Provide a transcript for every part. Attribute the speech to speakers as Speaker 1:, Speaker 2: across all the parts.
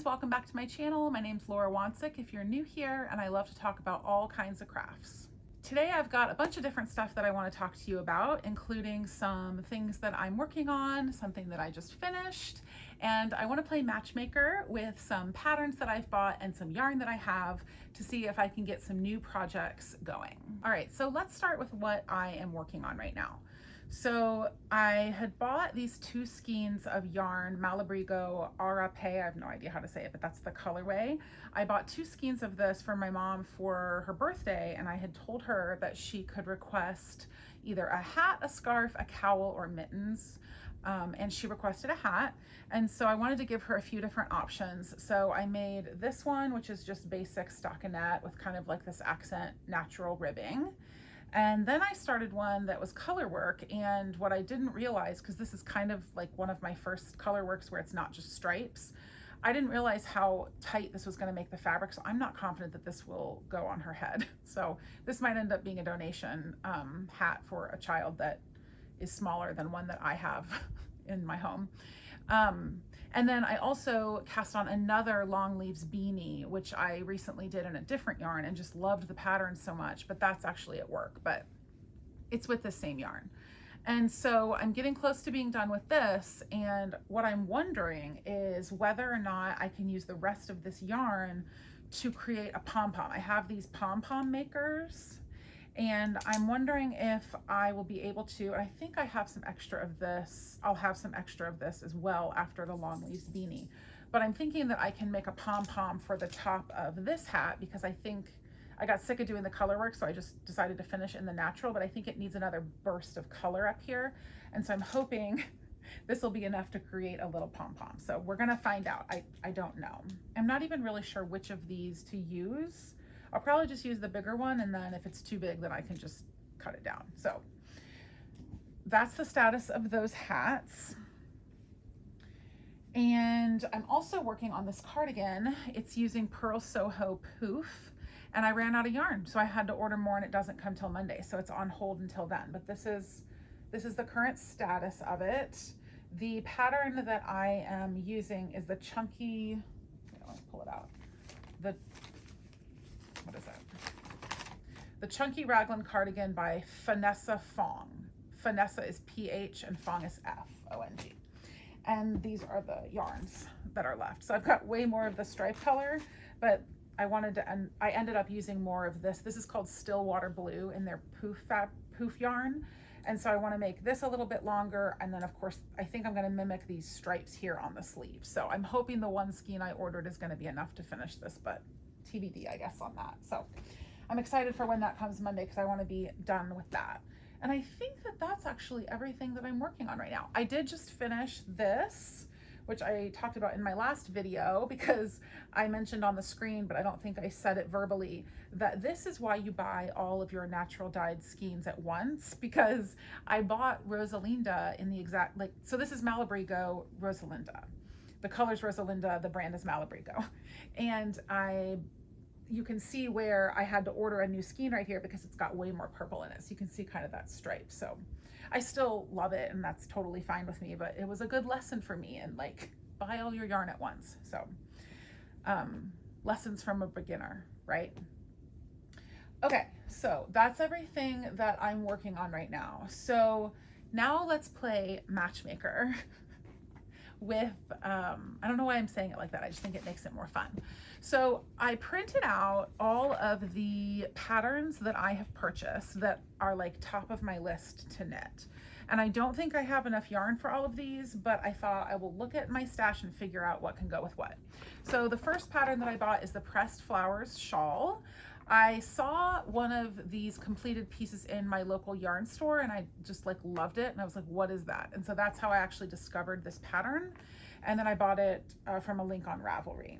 Speaker 1: friends, welcome back to my channel. My name's Laura Wansick if you're new here, and I love to talk about all kinds of crafts. Today I've got a bunch of different stuff that I want to talk to you about, including some things that I'm working on, something that I just finished, and I want to play matchmaker with some patterns that I've bought and some yarn that I have to see if I can get some new projects going. All right, so let's start with what I am working on right now. So I had bought these two skeins of yarn, Malabrigo Wrapup, I have no idea how to say it, but that's the colorway. I bought two skeins of this for my mom for her birthday, and I had told her that she could request either a hat, a scarf, a cowl, or mittens. And she requested a hat, and so I wanted to give her a few different options. So I made this one, which is just basic stockinette with kind of like this accent natural ribbing. And then I started one that was color work, and what I didn't realize, because this is kind of like one of my first color works where it's not just stripes, I didn't realize how tight this was going to make the fabric, so I'm not confident that this will go on her head. So this might end up being a donation hat for a child that is smaller than one that I have in my home. And then I also cast on another long leaves beanie, which I recently did in a different yarn and just loved the pattern so much, but that's actually at work, but it's with the same yarn. And so I'm getting close to being done with this, and what I'm wondering is whether or not I can use the rest of this yarn to create a pom-pom. I have these pom-pom makers, and I'm wondering if I will be able to, I think I have some extra of this. I'll have some extra of this as well after the long leaves beanie. But I'm thinking that I can make a pom-pom for the top of this hat, because I think I got sick of doing the color work, so I just decided to finish in the natural, but I think it needs another burst of color up here. And so I'm hoping this will be enough to create a little pom-pom. So we're gonna find out. I don't know. I'm not even really sure which of these to use. I'll probably just use the bigger one, and then if it's too big, then I can just cut it down. So that's the status of those hats. And I'm also working on this cardigan. It's using Pearl Soho poof, and I ran out of yarn, so I had to order more, and it doesn't come till Monday, so it's on hold until then. But this is the current status of it. The pattern that I am using is the chunky, let me pull it out. What is that? The Chunky Raglan Cardigan by Vanessa Fong. Vanessa is PH and Fong is Fong. And these are the yarns that are left. So I've got way more of the stripe color, but I ended up using more of this. This is called Stillwater Blue in their poof yarn. And so I want to make this a little bit longer. And then of course, I think I'm going to mimic these stripes here on the sleeve. So I'm hoping the one skein I ordered is going to be enough to finish this, but TBD, I guess, on that. So I'm excited for when that comes Monday, because I want to be done with that. And I think that that's actually everything that I'm working on right now. I did just finish this, which I talked about in my last video, because I mentioned on the screen, but I don't think I said it verbally, that this is why you buy all of your natural dyed skeins at once, because I bought Rosalinda in the exact, like, so this is Malabrigo Rosalinda. The color's Rosalinda, the brand is Malabrigo. And you can see where I had to order a new skein right here because it's got way more purple in it. So you can see kind of that stripe. So I still love it, and that's totally fine with me, but it was a good lesson for me, and like, buy all your yarn at once. So lessons from a beginner, right? Okay, so that's everything that I'm working on right now. So now let's play matchmaker with, I don't know why I'm saying it like that. I just think it makes it more fun. So I printed out all of the patterns that I have purchased that are like top of my list to knit. And I don't think I have enough yarn for all of these, but I thought I will look at my stash and figure out what can go with what. So the first pattern that I bought is the Pressed Flowers Shawl. I saw one of these completed pieces in my local yarn store, and I just like loved it, and I was like, what is that? And so that's how I actually discovered this pattern. And then I bought it from a link on Ravelry.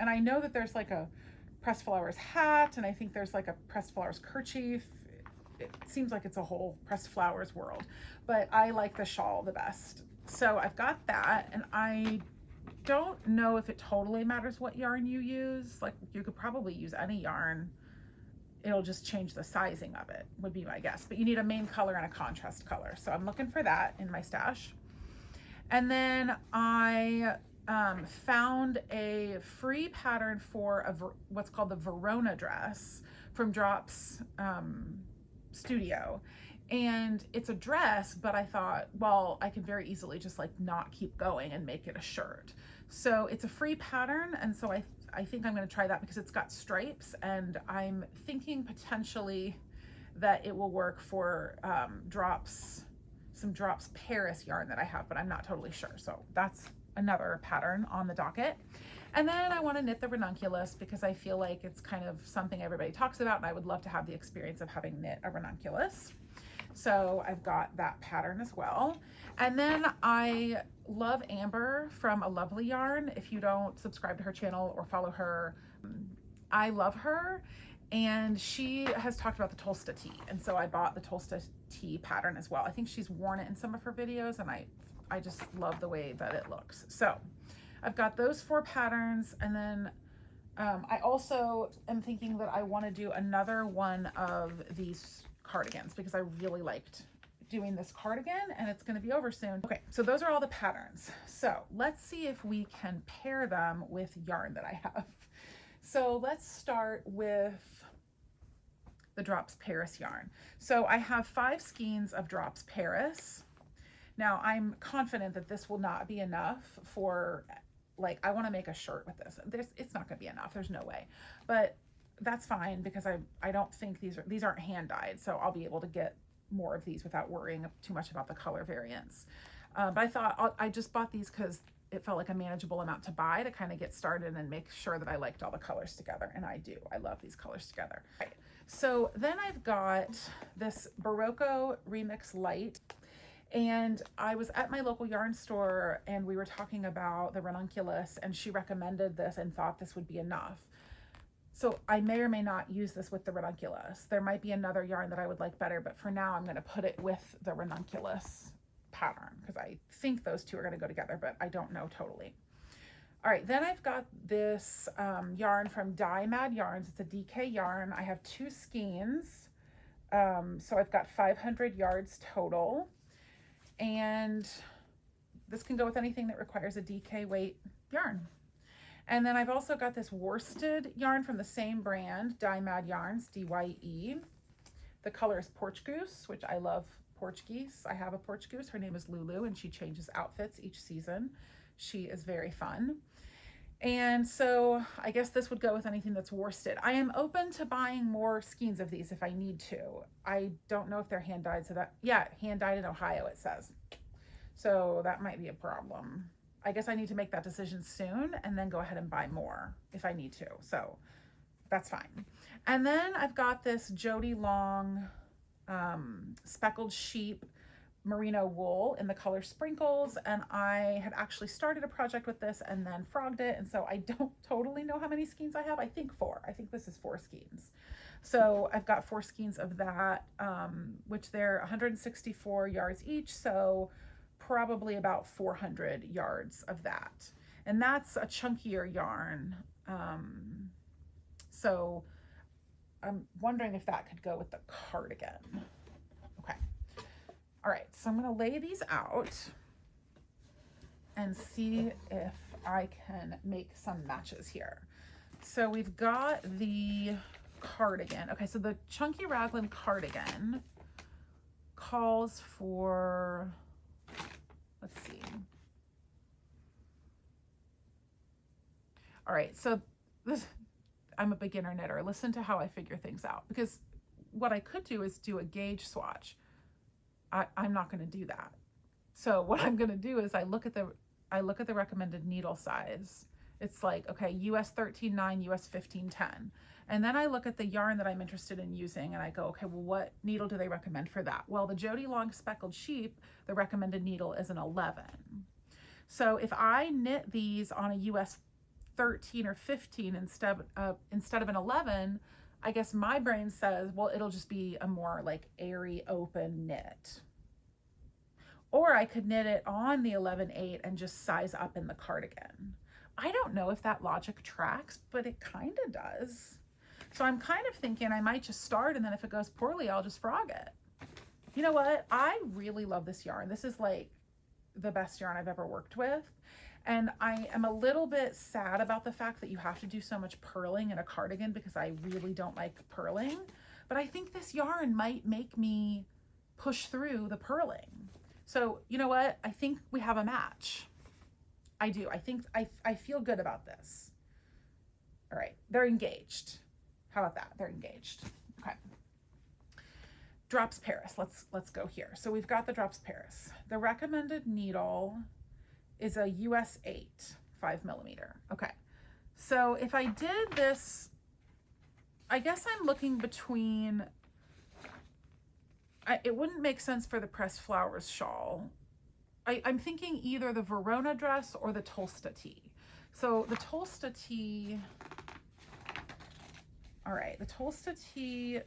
Speaker 1: And I know that there's like a Pressed Flowers hat, and I think there's like a Pressed Flowers kerchief. It seems like it's a whole Pressed Flowers world, but I like the shawl the best. So I've got that, and I don't know if it totally matters what yarn you use. Like, you could probably use any yarn. It'll just change the sizing of it, would be my guess. But you need a main color and a contrast color. So I'm looking for that in my stash. And then I found a free pattern for what's called the Verona dress from Drops Studio. And it's a dress, but I thought, well, I can very easily just like not keep going and make it a shirt. So it's a free pattern, and so I think I'm going to try that because it's got stripes, and I'm thinking potentially that it will work for some Drops Paris yarn that I have, but I'm not totally sure. So that's another pattern on the docket. And then I want to knit the ranunculus because I feel like it's kind of something everybody talks about, and I would love to have the experience of having knit a ranunculus. So I've got that pattern as well. And then I love Amber from A Lovely Yarn. If you don't subscribe to her channel or follow her, I love her. And she has talked about the Tolsta tee. And so I bought the Tolsta tee pattern as well. I think she's worn it in some of her videos, and I just love the way that it looks. So I've got those 4 patterns. And then I also am thinking that I want to do another one of these cardigans because I really liked doing this cardigan, and it's going to be over soon. Okay, so those are all the patterns. So let's see if we can pair them with yarn that I have. So let's start with the Drops Paris yarn. So I have 5 skeins of Drops Paris. Now I'm confident that this will not be enough for, like, I want to make a shirt with this. It's not going to be enough. There's no way. But that's fine because I don't think these aren't hand dyed, so I'll be able to get more of these without worrying too much about the color variance. But I thought I just bought these because it felt like a manageable amount to buy to kind of get started and make sure that I liked all the colors together, and I do. I love these colors together. Right. So then I've got this Barocco Remix Light, and I was at my local yarn store and we were talking about the ranunculus, and she recommended this and thought this would be enough. So I may or may not use this with the ranunculus. There might be another yarn that I would like better, but for now I'm going to put it with the ranunculus pattern because I think those two are going to go together, but I don't know totally. All right, then I've got this yarn from Dye Mad Yarns. It's a DK yarn. I have 2 skeins. So I've got 500 yards total. And this can go with anything that requires a DK weight yarn. And then I've also got this worsted yarn from the same brand, Dye Mad Yarns, DYE. The color is Porch Goose, which I love Porch Geese. I have a Porch Goose. Her name is Lulu, and she changes outfits each season. She is very fun. And so I guess this would go with anything that's worsted. I am open to buying more skeins of these if I need to. I don't know if they're hand dyed, so that, yeah, hand dyed in Ohio, it says. So that might be a problem. I guess I need to make that decision soon and then go ahead and buy more if I need to. So that's fine. And then I've got this Jody Long speckled sheep merino wool in the color Sprinkles, and I had actually started a project with this and then frogged it, and so I don't totally know how many skeins I have. I think 4. I think this is 4 skeins. So I've got 4 skeins of that, which they're 164 yards each, so probably about 400 yards of that. And that's a chunkier yarn. So I'm wondering if that could go with the cardigan. Okay. All right, so I'm going to lay these out and see if I can make some matches here. So we've got the cardigan. Okay, so the Chunky Raglan cardigan calls for, let's see. All right, so this, I'm a beginner knitter. Listen to how I figure things out, because what I could do is do a gauge swatch. I'm not going to do that. So what I'm going to do is I look at the recommended needle size. It's like, okay, US 13.9, US 15.10. And then I look at the yarn that I'm interested in using and I go, okay, well, what needle do they recommend for that? Well, the Jody Long Speckled Sheep, the recommended needle is an 11. So if I knit these on a US 13 or 15 instead of an 11, I guess my brain says, well, it'll just be a more like airy open knit. Or I could knit it on the 11/8 and just size up in the cardigan. I don't know if that logic tracks, but it kind of does. So I'm kind of thinking I might just start, and then if it goes poorly, I'll just frog it. You know what? I really love this yarn. This is like the best yarn I've ever worked with. And I am a little bit sad about the fact that you have to do so much purling in a cardigan because I really don't like purling. But I think this yarn might make me push through the purling. So you know what? I think we have a match. I do. I think I feel good about this. All right, they're engaged. How about that? They're engaged. Okay. Drops Paris. Let's go here. So we've got the Drops Paris. The recommended needle is a US 8, 5mm. Okay. So if I did this, I guess I'm looking between, it wouldn't make sense for the pressed flowers shawl. I'm thinking either the Verona dress or the Tolsta tee. So the Tolsta tee, all right, the Tolsta tee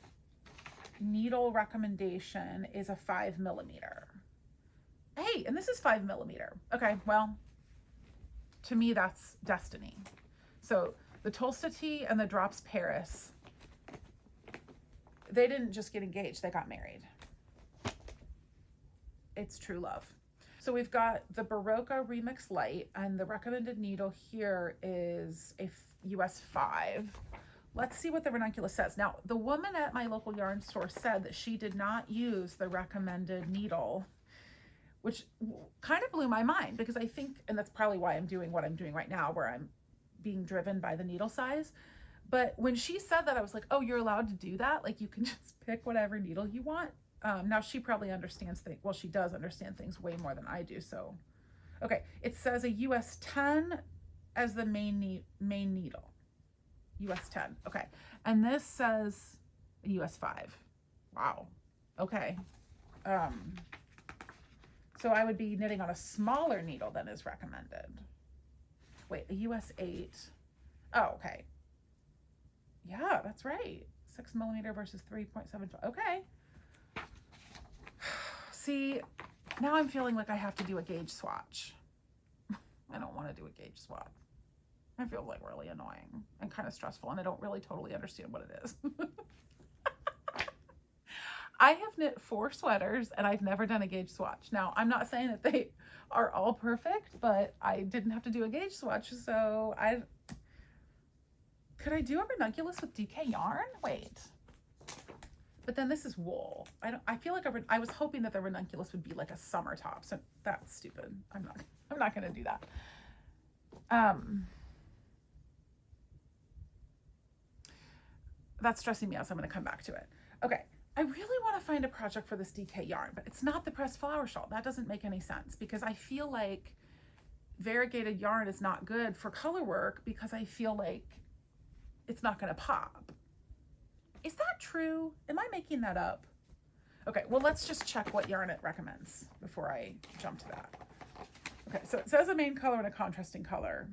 Speaker 1: needle recommendation is a 5mm. Hey, and this is 5mm. Okay, well, to me, that's destiny. So the Tolsta tee and the Drops Paris, they didn't just get engaged, they got married. It's true love. So we've got the Barocca Remix Light, and the recommended needle here is a US 5. Let's see what the ranunculus says. Now, the woman at my local yarn store said that she did not use the recommended needle, which kind of blew my mind because I think, and that's probably why I'm doing what I'm doing right now, where I'm being driven by the needle size. But when she said that, I was like, oh, you're allowed to do that? Like, you can just pick whatever needle you want. Now she probably understands things. Well, she does understand things way more than I do. So, okay. It says a US 10 as the main needle. US 10. Okay. And this says a US 5. Wow. Okay. So I would be knitting on a smaller needle than is recommended. Wait, a US 8. Oh, okay. Yeah, that's right. 6mm versus 3.75. Okay. See, now I'm feeling like I have to do a gauge swatch. I don't want to do a gauge swatch. I feel like really annoying and kind of stressful, and I don't really totally understand what it is. I have knit 4 sweaters and I've never done a gauge swatch. Now, I'm not saying that they are all perfect, but I didn't have to do a gauge swatch, so could I do a ranunculus with DK yarn? Wait. But then this is wool. I feel like I was hoping that the ranunculus would be like a summer top, so that's stupid. I'm not going to do that. That's stressing me out, so I'm going to come back to it. Okay. I really want to find a project for this DK yarn, but it's not the pressed flower shawl. That doesn't make any sense because I feel like variegated yarn is not good for color work because I feel like it's not going to pop. Is that true? Am I making that up? Okay, well, let's just check what yarn it recommends before I jump to that. Okay, so it says a main color and a contrasting color.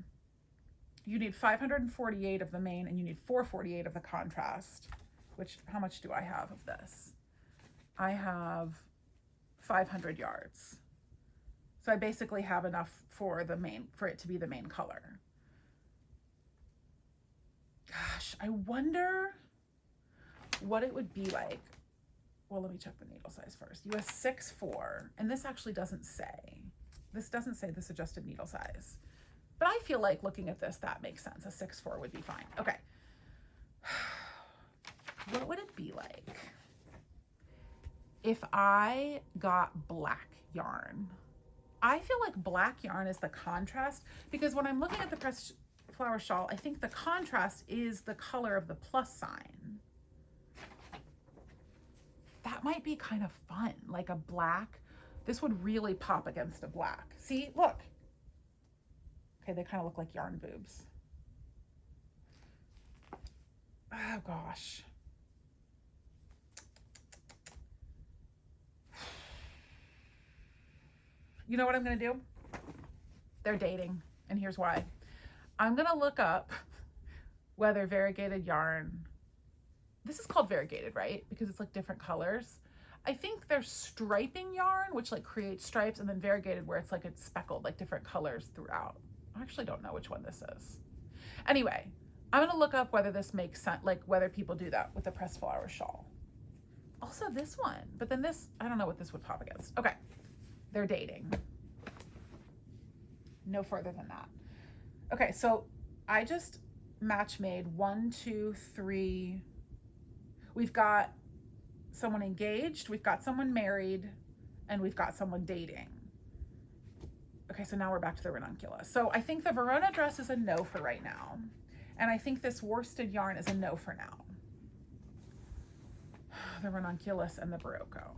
Speaker 1: You need 548 of the main and you need 448 of the contrast, which, how much do I have of this? I have 500 yards. So I basically have enough for it to be the main color. Gosh, I wonder what it would be like. Well, let me check the needle size first. US 6'4", and this actually doesn't say. This doesn't say the suggested needle size. But I feel like looking at this, that makes sense. A 6'4" would be fine. Okay. What would it be like if I got black yarn? I feel like black yarn is the contrast because when I'm looking at the pressed flower shawl, I think the contrast is the color of the plus sign. That might be kind of fun, like a black. This would really pop against a black. See, look. Okay, they kind of look like yarn boobs. Oh gosh. You know what I'm going to do? They're dating, and here's why. I'm going to look up whether variegated yarn, this is called variegated, right? Because it's like different colors. I think there's striping yarn, which like creates stripes, and then variegated where it's like it's speckled, like different colors throughout. I actually don't know which one this is. Anyway, I'm going to look up whether this makes sense, like whether people do that with the pressed flower shawl. Also this one, but then this, I don't know what this would pop against. Okay. They're dating. no further than that. Okay, so I just match made 1, 2, 3. We've got someone engaged, we've got someone married, and we've got someone dating. Okay, so now we're back to the ranunculus. So I think the Verona dress is a no for right now. And I think this worsted yarn is a no for now. The ranunculus and the Barocco.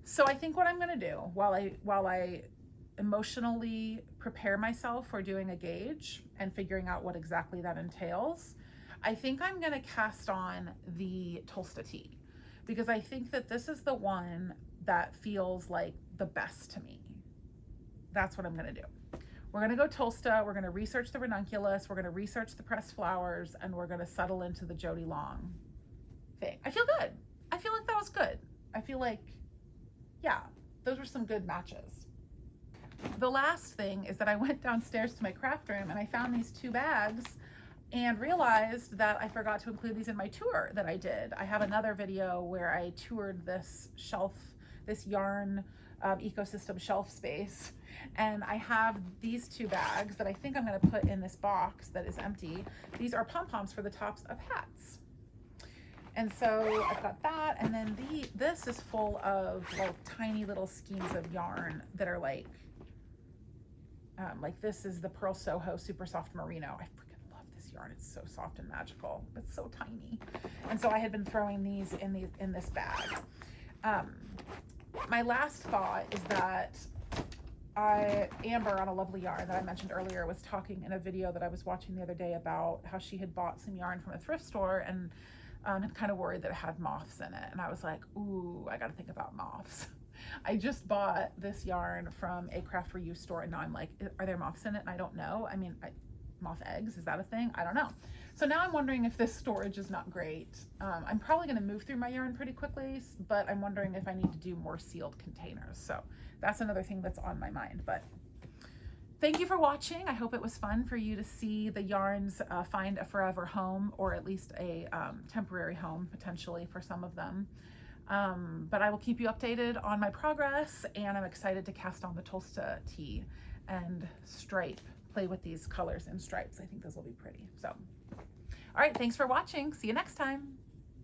Speaker 1: So I think what I'm gonna do while I emotionally prepare myself for doing a gauge and figuring out what exactly that entails, I think I'm gonna cast on the Tolsta tee, because I think that this is the one that feels like the best to me. That's what I'm gonna do. We're gonna go Tolsta, we're gonna research the ranunculus, we're gonna research the pressed flowers, and we're gonna settle into the Jody Long thing. I feel good. I feel like that was good. I feel like, yeah, those were some good matches. The last thing is that I went downstairs to my craft room and I found these 2 bags and realized that I forgot to include these in my tour that I did. I have another video where I toured this shelf, this yarn ecosystem shelf space, and I have these 2 bags that I think I'm going to put in this box that is empty. These are pom-poms for the tops of hats. And so I've got that, and then this is full of like tiny little skeins of yarn that are like this is the Pearl Soho Super Soft Merino. I freaking love this yarn. It's so soft and magical. It's so tiny. And so I had been throwing these in this bag. My last thought is that Amber on A Lovely Yarn that I mentioned earlier was talking in a video that I was watching the other day about how she had bought some yarn from a thrift store and had kind of worried that it had moths in it. And I was like, ooh, I got to think about moths. I just bought this yarn from a craft reuse store, and now I'm like, are there moths in it? And I don't know. I mean, moth eggs, is that a thing? I don't know. So now I'm wondering if this storage is not great. I'm probably going to move through my yarn pretty quickly, but I'm wondering if I need to do more sealed containers. So that's another thing that's on my mind. But thank you for watching. I hope it was fun for you to see the yarns find a forever home, or at least a temporary home potentially for some of them. But I will keep you updated on my progress, and I'm excited to cast on the Tolsta tee and play with these colors and stripes. I think those will be pretty. So, all right, thanks for watching. See you next time.